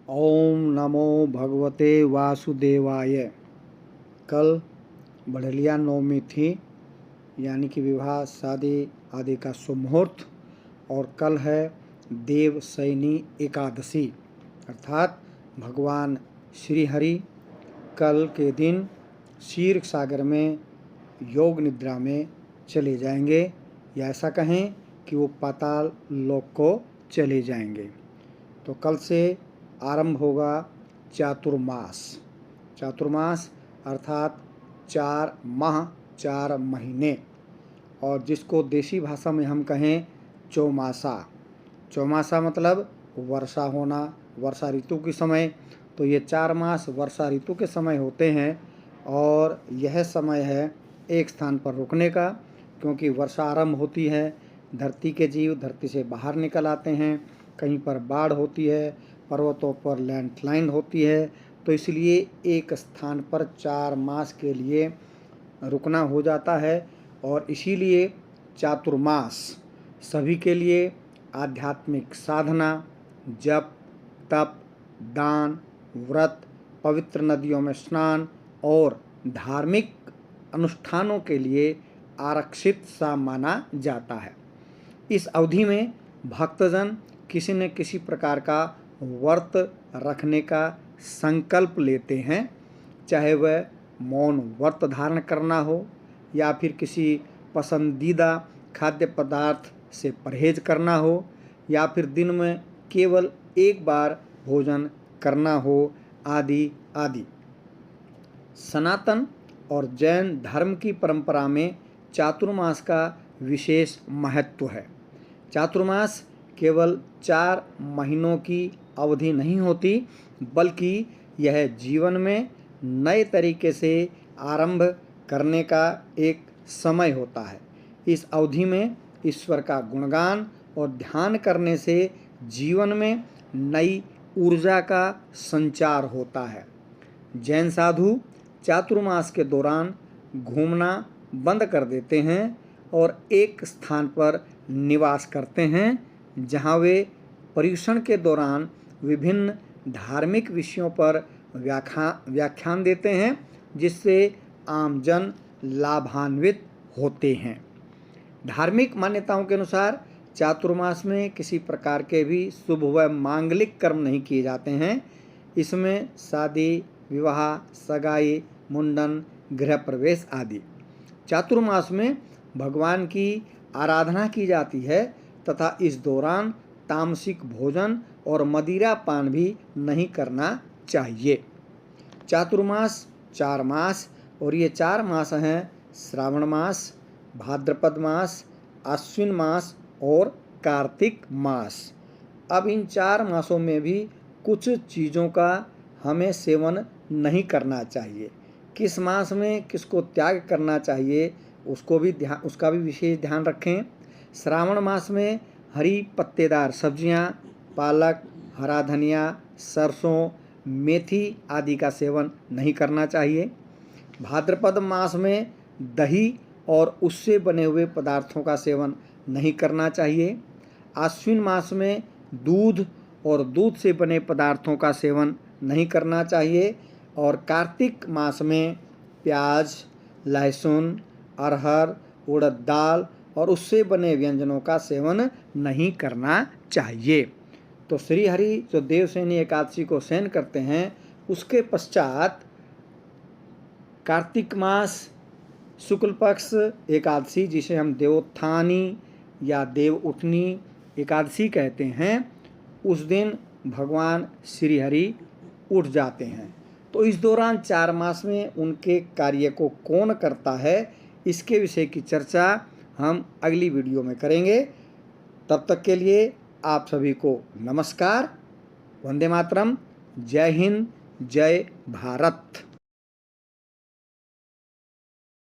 ओम नमो भगवते वासुदेवाय। कल बढ़लिया नवमी थी, यानी कि विवाह शादी आदि का शुभ मुहूर्त, और कल है देवशयनी एकादशी, अर्थात भगवान श्री हरि कल के दिन क्षीर सागर में योग निद्रा में चले जाएंगे, या ऐसा कहें कि वो पाताल लोक को चले जाएंगे। तो कल से आरंभ होगा चातुर्मास। चातुर्मास अर्थात 4 माह 4 महीने, और जिसको देसी भाषा में हम कहें चौमासा। चौमासा मतलब वर्षा होना, वर्षा ऋतु के समय। तो ये 4 मास वर्षा ऋतु के समय होते हैं, और यह समय है एक स्थान पर रुकने का, क्योंकि वर्षा आरंभ होती है, धरती के जीव धरती से बाहर निकल आते हैं, कहीं पर बाढ़ होती है, पर्वतों पर लैंडस्लाइड होती है। तो इसलिए एक स्थान पर 4 मास के लिए रुकना हो जाता है, और इसीलिए चातुर्मास सभी के लिए आध्यात्मिक साधना, जप, तप, दान, व्रत, पवित्र नदियों में स्नान और धार्मिक अनुष्ठानों के लिए आरक्षित सा माना जाता है। इस अवधि में भक्तजन किसी न किसी प्रकार का व्रत रखने का संकल्प लेते हैं, चाहे वह मौन व्रत धारण करना हो, या फिर किसी पसंदीदा खाद्य पदार्थ से परहेज करना हो, या फिर दिन में केवल एक बार भोजन करना हो, आदि आदि। सनातन और जैन धर्म की परंपरा में चातुर्मास का विशेष महत्व है। चातुर्मास केवल 4 महीनों की अवधि नहीं होती, बल्कि यह जीवन में नए तरीके से आरंभ करने का एक समय होता है। इस अवधि में ईश्वर का गुणगान और ध्यान करने से जीवन में नई ऊर्जा का संचार होता है। जैन साधु चातुर्मास के दौरान घूमना बंद कर देते हैं और एक स्थान पर निवास करते हैं, जहां वे पर्युषण के दौरान विभिन्न धार्मिक विषयों पर व्याख्यान देते हैं, जिससे आमजन लाभान्वित होते हैं। धार्मिक मान्यताओं के अनुसार चातुर्मास में किसी प्रकार के भी शुभ व मांगलिक कर्म नहीं किए जाते हैं। इसमें शादी, विवाह, सगाई, मुंडन, गृह प्रवेश आदि। चातुर्मास में भगवान की आराधना की जाती है, तथा इस दौरान तामसिक भोजन और मदिरा पान भी नहीं करना चाहिए। चातुर्मास 4 मास, और ये 4 मास हैं श्रावण मास, भाद्रपद मास, आश्विन मास और कार्तिक मास। अब इन 4 मासों में भी कुछ चीज़ों का हमें सेवन नहीं करना चाहिए। किस मास में किसको त्याग करना चाहिए, उसका भी विशेष ध्यान रखें। श्रावण मास में हरी पत्तेदार सब्जियां, पालक, हरा धनिया, सरसों, मेथी आदि का सेवन नहीं करना चाहिए। भाद्रपद मास में दही और उससे बने हुए पदार्थों का सेवन नहीं करना चाहिए। आश्विन मास में दूध और दूध से बने पदार्थों का सेवन नहीं करना चाहिए। और कार्तिक मास में प्याज, लहसुन, अरहर, उड़द दाल और उससे बने व्यंजनों का सेवन नहीं करना चाहिए। तो श्री हरि जो देवशयनी एकादशी को शयन करते हैं, उसके पश्चात कार्तिक मास शुक्ल पक्ष एकादशी, जिसे हम देवोत्थानी या देव उठनी एकादशी कहते हैं, उस दिन भगवान श्री हरि उठ जाते हैं। तो इस दौरान 4 मास में उनके कार्य को कौन करता है, इसके विषय की चर्चा हम अगली वीडियो में करेंगे। तब तक के लिए आप सभी को नमस्कार, वंदे मातरम, जय हिंद, जय भारत।